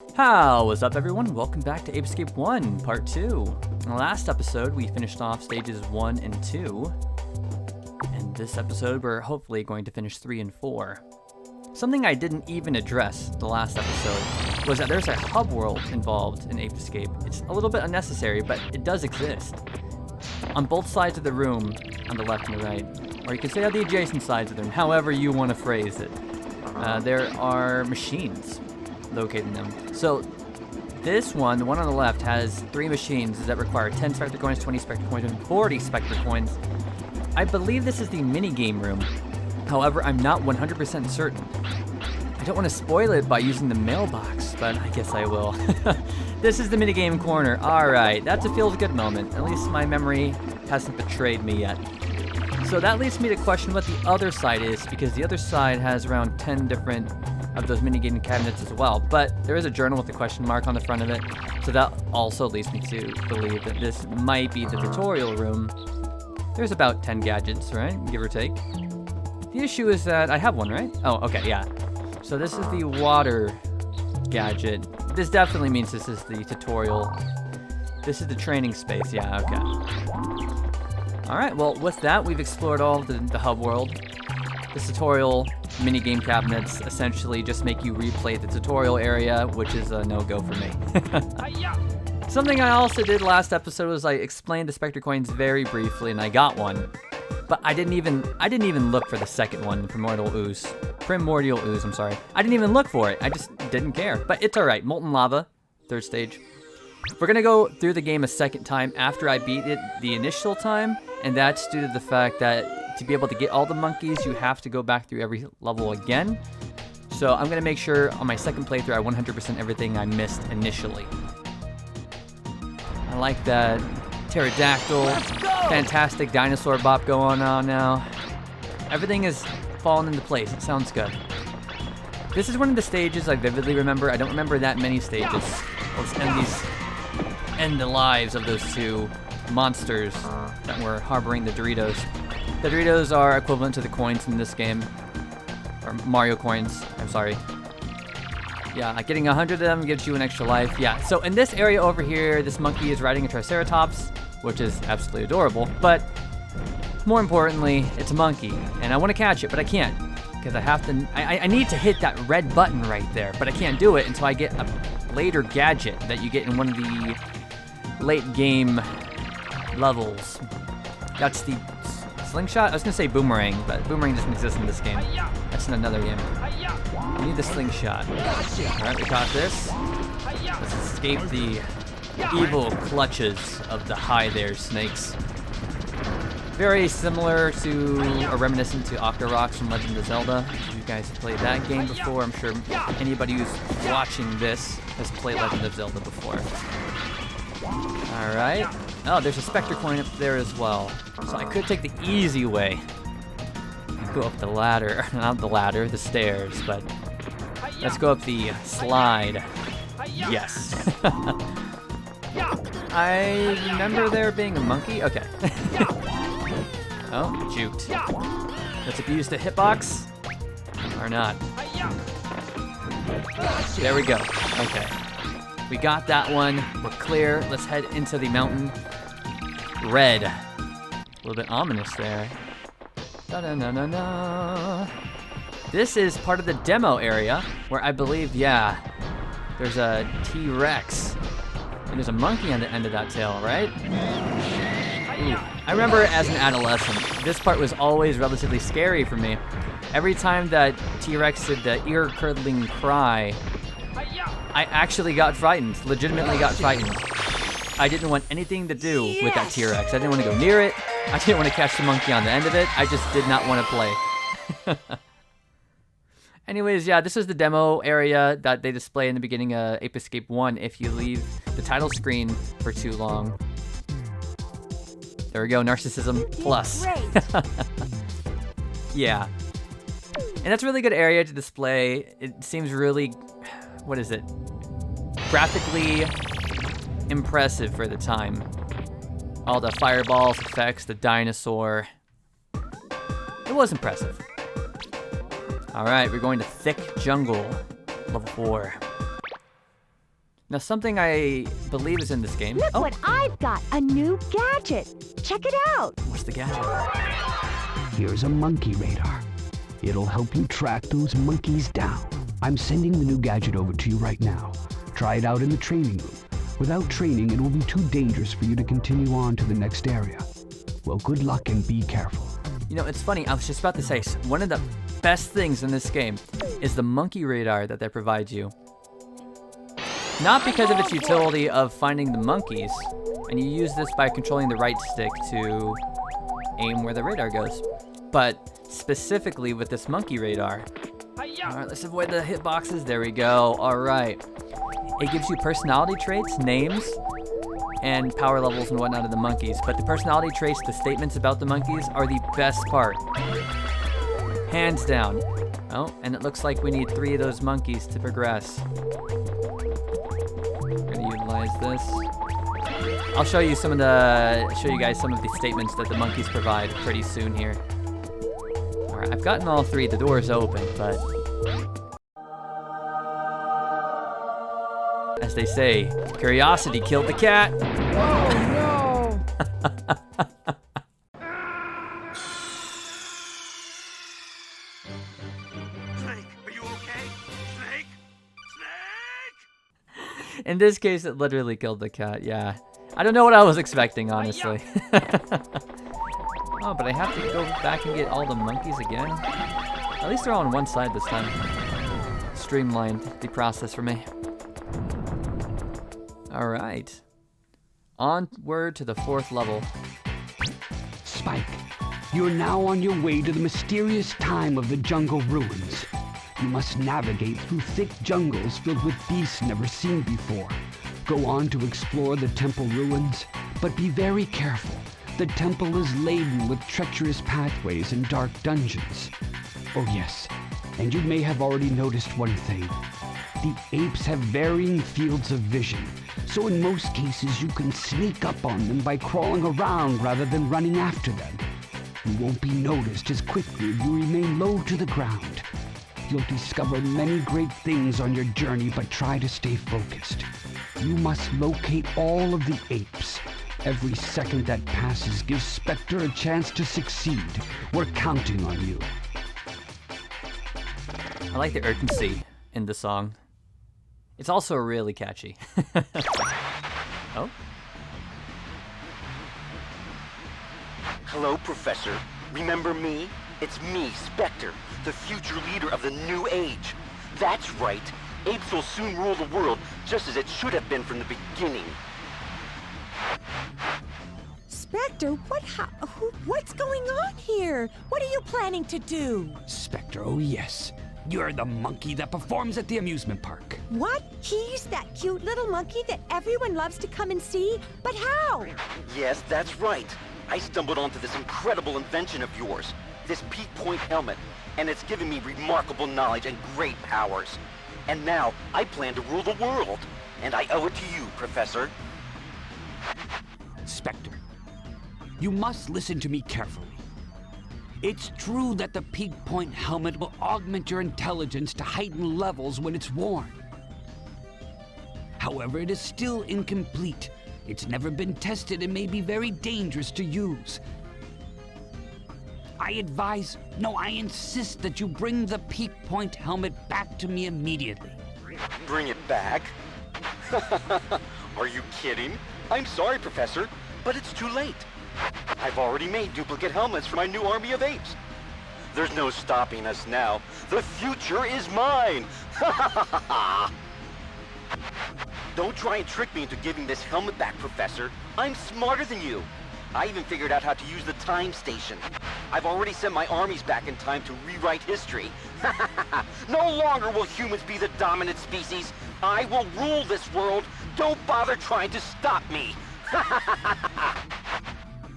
What's up everyone? Welcome back to Ape Escape 1, Part 2. In the last episode, we finished off stages 1 and 2. And this episode, we're hopefully going to finish 3 and 4. Something I didn't even address the last episode was that there's a hub world involved in Ape Escape. It's a little bit unnecessary, but it does exist. On both sides of the room, on the left and the right, or you can say on the adjacent sides of the room, however you want to phrase it, there are machines located in them. So this one, the one on the left, has 3 machines that require 10 Specter coins, 20 Specter coins, and 40 Specter coins. I believe this is the mini-game room. However, I'm not 100% certain. I don't want to spoil it by using the mailbox, but I guess I will. This is the minigame corner. Alright, that's a feel-good moment. At least my memory hasn't betrayed me yet. So that leads me to question what the other side is, because the other side has around 10 different of those minigame cabinets as well. But there is a journal with a question mark on the front of it, so that also leads me to believe that this might be the tutorial room. There's about 10 gadgets, right? Give or take. The issue is that I have one, right? Oh, okay, yeah. So this is the water gadget. This definitely means this is the tutorial. This is the training space, yeah, okay. Alright, well, with that, we've explored all the hub world. The tutorial mini-game cabinets essentially just make you replay the tutorial area, which is a no-go for me. Something I also did last episode was I explained the Specter coins very briefly, and I got one. But I didn't even look for the second one, Primordial Ooze. I'm sorry. I didn't even look for it. I just didn't care. But it's alright. Molten Lava, 3rd stage. We're gonna go through the game a second time after I beat it the initial time, and that's due to the fact that to be able to get all the monkeys, you have to go back through every level again. So I'm gonna make sure on my second playthrough I 100% everything I missed initially. I like that pterodactyl, fantastic dinosaur bop going on now. Everything is falling into place. It sounds good. This is one of the stages I vividly remember. I don't remember that many stages. Let's end the lives of those 2 monsters that were harboring the Doritos. The Doritos are equivalent to the coins in this game. Or Mario coins, I'm sorry. Yeah, getting 100 of them gives you an extra life. Yeah, so in this area over here, this monkey is riding a Triceratops, which is absolutely adorable, but more importantly, it's a monkey, and I want to catch it, but I can't, because I need to hit that red button right there, but I can't do it until I get a later gadget that you get in one of the late game levels. That's the slingshot? I was going to say boomerang, but boomerang doesn't exist in this game. That's in another game. We need the slingshot. Alright, we caught this. Let's escape the evil clutches of the Hi There snakes. Very similar to, or reminiscent to Octorocks from Legend of Zelda. If you guys have played that game before, I'm sure anybody who's watching this has played Legend of Zelda before. Alright. Oh, there's a Specter coin up there as well. So I could take the easy way. Go up the ladder. Not the ladder, the stairs, but let's go up the slide. Yes. I remember there being a monkey. Okay. Oh, juked. Let's abuse the hitbox. Or not. There we go. Okay. We got that one. We're clear. Let's head into the mountain. Red. A little bit ominous there. Da-da-na-na-na. This is part of the demo area where I believe, yeah, there's a T-Rex. And there's a monkey on the end of that tail, right? Ooh. I remember as an adolescent, this part was always relatively scary for me. Every time that T-Rex did the ear-curdling cry, I actually got frightened, legitimately got frightened. I didn't want anything to do with that T-Rex. I didn't want to go near it. I didn't want to catch the monkey on the end of it. I just did not want to play. Anyways, yeah, this is the demo area that they display in the beginning of Ape Escape 1 if you leave the title screen for too long. There we go, Narcissism Plus. Yeah. And that's a really good area to display. It seems really, what is it? Graphically impressive for the time. All the fireballs, effects, the dinosaur. It was impressive. Alright, we're going to Thick Jungle, level 4. Now, something I believe is in this game. Look what I've got, a new gadget. Check it out. What's the gadget? Here's a monkey radar. It'll help you track those monkeys down. I'm sending the new gadget over to you right now. Try it out in the training room. Without training, it will be too dangerous for you to continue on to the next area. Well, good luck and be careful. You know, it's funny, I was just about to say, one of the best things in this game is the monkey radar that they provide you. Not because of its utility of finding the monkeys, and you use this by controlling the right stick to aim where the radar goes, but specifically with this monkey radar. Alright, let's avoid the hitboxes. There we go. Alright. It gives you personality traits, names, and power levels and whatnot of the monkeys. But the personality traits, the statements about the monkeys, are the best part. Hands down. Oh, and it looks like we need 3 of those monkeys to progress. We're gonna utilize this. I'll show you guys some of the statements that the monkeys provide pretty soon here. Alright, I've gotten all 3. The door's open, but as they say, curiosity killed the cat. Oh no! Snake, are you okay? Snake? Snake? In this case, it literally killed the cat, yeah. I don't know what I was expecting, honestly. Oh, but I have to go back and get all the monkeys again? At least they're all on one side this time. Streamlined the process for me. Alright. Onward to the 4th level. Spike, you're now on your way to the mysterious time of the jungle ruins. You must navigate through thick jungles filled with beasts never seen before. Go on to explore the temple ruins, but be very careful. The temple is laden with treacherous pathways and dark dungeons. Oh yes, and you may have already noticed one thing. The apes have varying fields of vision, so in most cases you can sneak up on them by crawling around rather than running after them. You won't be noticed as quickly if you remain low to the ground. You'll discover many great things on your journey, but try to stay focused. You must locate all of the apes. Every second that passes gives Specter a chance to succeed. We're counting on you. I like the urgency in the song. It's also really catchy. Oh? Hello, Professor. Remember me? It's me, Specter, the future leader of the new age. That's right. Apes will soon rule the world, just as it should have been from the beginning. Specter, what's going on here? What are you planning to do? Specter, oh yes. You're the monkey that performs at the amusement park. What? He's that cute little monkey that everyone loves to come and see? But how? Yes, that's right. I stumbled onto this incredible invention of yours, this peak point helmet, and it's given me remarkable knowledge and great powers. And now, I plan to rule the world, and I owe it to you, Professor. Specter, you must listen to me carefully. It's true that the peak point helmet will augment your intelligence to heightened levels when it's worn. However, it is still incomplete. It's never been tested and may be very dangerous to use. I insist that you bring the peak point helmet back to me immediately. Bring it back? Are you kidding? I'm sorry, Professor, but it's too late. I've already made duplicate helmets for my new army of apes. There's no stopping us now. The future is mine! Don't try and trick me into giving this helmet back, Professor. I'm smarter than you. I even figured out how to use the time station. I've already sent my armies back in time to rewrite history. No longer will humans be the dominant species. I will rule this world. Don't bother trying to stop me.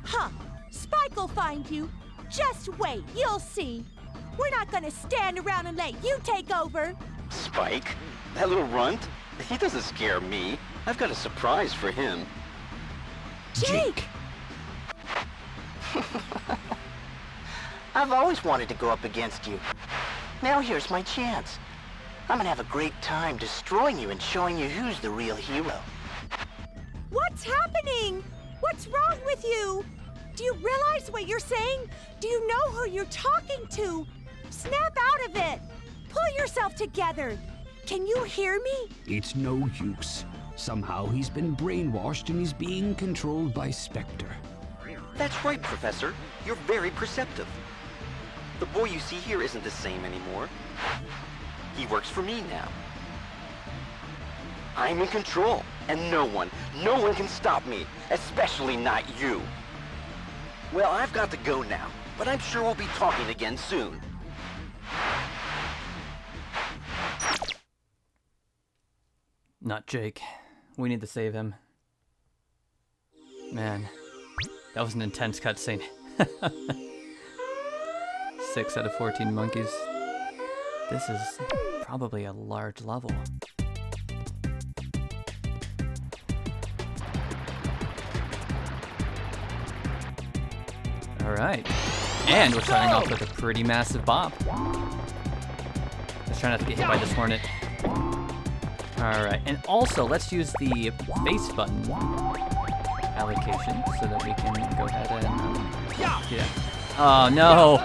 Huh. Spike will find you. Just wait, you'll see. We're not gonna stand around and let you take over. Spike? That little runt? He doesn't scare me. I've got a surprise for him. Jake! I've always wanted to go up against you. Now here's my chance. I'm gonna have a great time destroying you and showing you who's the real hero. What's happening? What's wrong with you? Do you realize what you're saying? Do you know who you're talking to? Snap out of it. Pull yourself together. Can you hear me? It's no use. Somehow he's been brainwashed and he's being controlled by Specter. That's right, Professor. You're very perceptive. The boy you see here isn't the same anymore. He works for me now. I'm in control, and no one can stop me, especially not you. Well, I've got to go now, but I'm sure we'll be talking again soon. Not Jake. We need to save him. Man, that was an intense cutscene. 6 out of 14 monkeys. This is probably a large level. Alright. And we're starting off with a pretty massive bop. Let's try not to get hit by this hornet. Alright, and also let's use the face button allocation so that we can go ahead and... yeah. Oh no!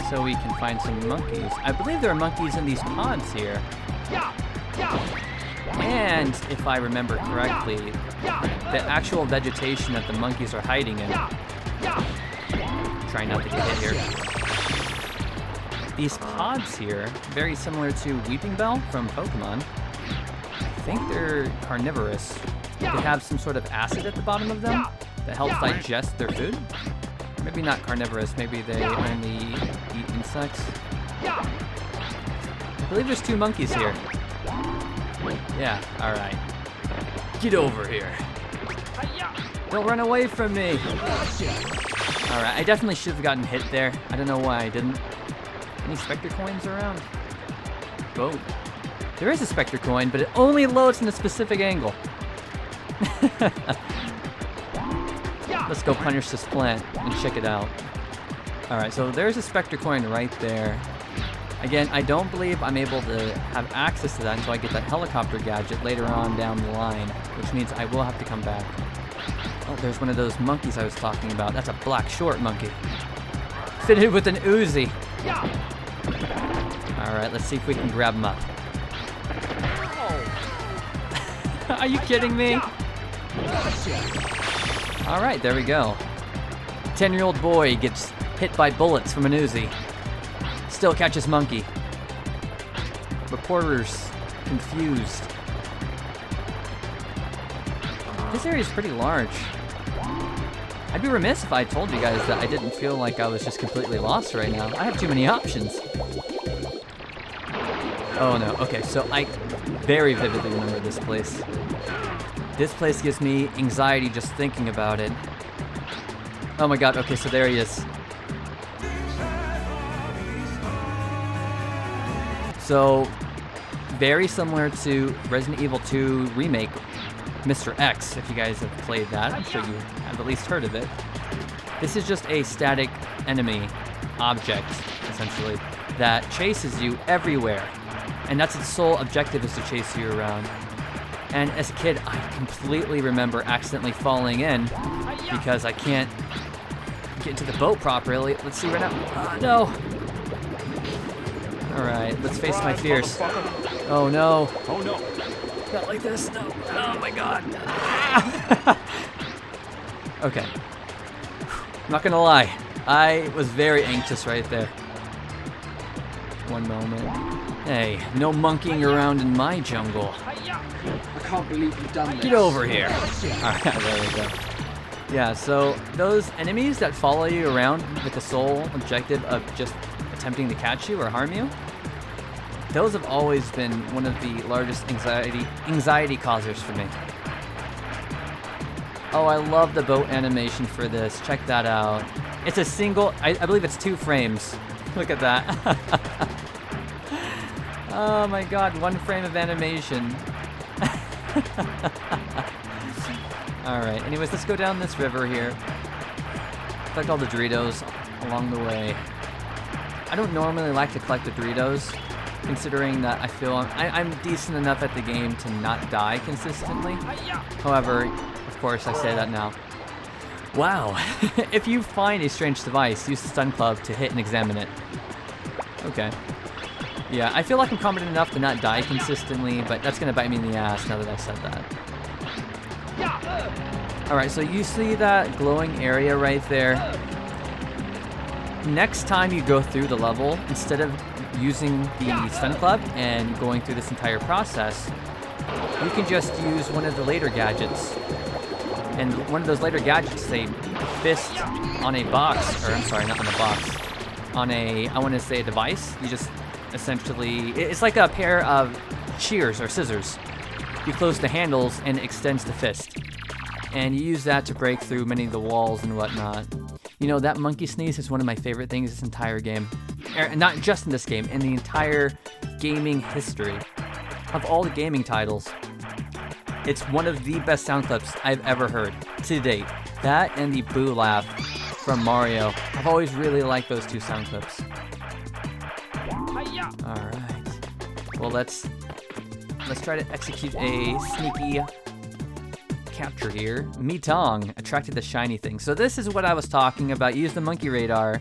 So we can find some monkeys. I believe there are monkeys in these pods here. And if I remember correctly, the actual vegetation that the monkeys are hiding in. Try not to get hit here. These pods here, very similar to Weepingbell from Pokemon. I think they're carnivorous. They have some sort of acid at the bottom of them that helps digest their food. Maybe not carnivorous, maybe they only eat insects. I believe there's 2 monkeys here. Yeah, alright. Get over here. Don't run away from me. Alright, I definitely should have gotten hit there. I don't know why I didn't. Any Specter coins around? Whoa. There is a Specter coin, but it only loads in a specific angle. Let's go punish this plant and check it out. Alright, so there's a Specter coin right there. Again, I don't believe I'm able to have access to that until I get that helicopter gadget later on down the line, which means I will have to come back. Oh, there's one of those monkeys I was talking about. That's a black short monkey. Fitted with an Uzi. Alright, let's see if we can grab him up. Are you kidding me? Alright, there we go. 10-year-old boy gets hit by bullets from an Uzi. Still catches monkey. Reporters confused. This area is pretty large. I'd be remiss if I told you guys that I didn't feel like I was just completely lost right now. I have too many options. Oh no, okay, so I very vividly remember this place. This place gives me anxiety just thinking about it. Oh my god, okay, so there he is. So, very similar to Resident Evil 2 Remake, Mr. X, if you guys have played that. I'm sure you have at least heard of it. This is just a static enemy object, essentially, that chases you everywhere. And that's its sole objective, is to chase you around. And as a kid, I completely remember accidentally falling in because I can't get into the boat properly. Let's see right now. No! Alright, let's face my fears. Oh no. Oh no. Not like this, no. Oh my god. Okay. I'm not gonna lie. I was very anxious right there. One moment. Hey, no monkeying around in my jungle. I can't believe you've done this. Get over here. Alright, there we go. Yeah, so those enemies that follow you around with the sole objective of just attempting to catch you or harm you, those have always been one of the largest anxiety causers for me. Oh, I love the boat animation for this. Check that out. It's a single, I believe it's 2 frames. Look at that. Oh my god, 1 frame of animation. Alright, anyways, let's go down this river here. Collect all the Doritos along the way. I don't normally like to collect the Doritos considering that I feel I'm decent enough at the game to not die consistently. However, of course, I say that now. Wow. If you find a strange device, use the stun club to hit and examine it. Okay. Yeah, I feel like I'm competent enough to not die consistently, but that's gonna bite me in the ass now that I said that. Alright, so you see that glowing area right there? Next time you go through the level, instead of using the stun club and going through this entire process, you can just use one of the later gadgets. And one of those later gadgets is a fist on a box, or I'm sorry, not on a box, on a, I want to say a device. You just essentially, it's like a pair of shears or scissors. You close the handles and it extends the fist. And you use that to break through many of the walls and whatnot. You know, that monkey sneeze is one of my favorite things this entire game. Not just in this game, in the entire gaming history. Of all the gaming titles, it's one of the best sound clips I've ever heard to date. That and the boo laugh from Mario. I've always really liked those two sound clips. Alright. Well, let's try to execute a sneaky capture here. Metong attracted the shiny thing. So this is what I was talking about. Use the monkey radar.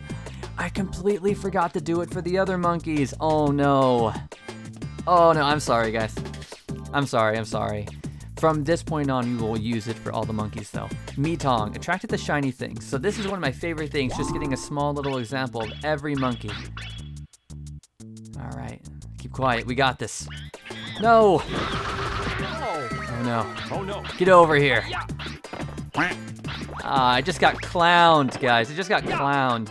I completely forgot to do it for the other monkeys. Oh no. Oh no, I'm sorry guys. I'm sorry. From this point on, you will use it for all the monkeys though. Metong attracted the shiny thing. So this is one of my favorite things, just getting a small little example of every monkey. Alright, keep quiet, we got this. No! Oh no. Oh no. Get over here. I just got clowned, guys. I just got clowned.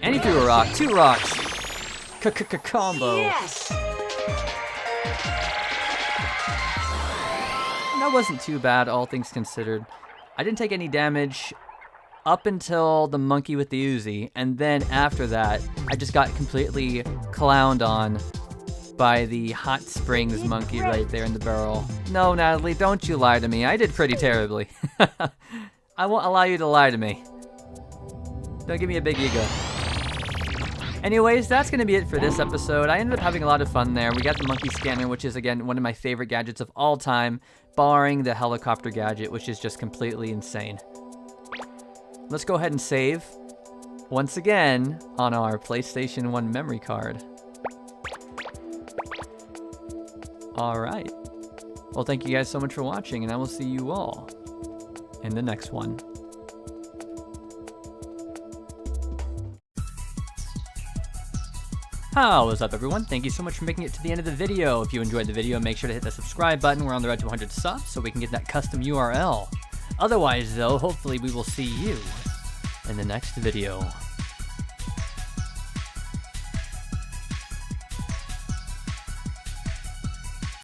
And he threw a rock. 2 rocks. Combo. Yes! That wasn't too bad, all things considered. I didn't take any damage up until the monkey with the Uzi, and then after that, I just got completely clowned on by the hot springs monkey right there in the barrel. No, Natalie, don't you lie to me. I did pretty terribly. I won't allow you to lie to me. Don't give me a big ego. Anyways, that's going to be it for this episode. I ended up having a lot of fun there. We got the monkey scanner, which is, again, one of my favorite gadgets of all time, barring the helicopter gadget, which is just completely insane. Let's go ahead and save, once again, on our PlayStation 1 memory card. Alright. Well, thank you guys so much for watching, and I will see you all in the next one. What's up, everyone? Thank you so much for making it to the end of the video. If you enjoyed the video, make sure to hit the subscribe button. We're on the road to 100 subs, so we can get that custom URL. Otherwise, though, hopefully we will see you in the next video.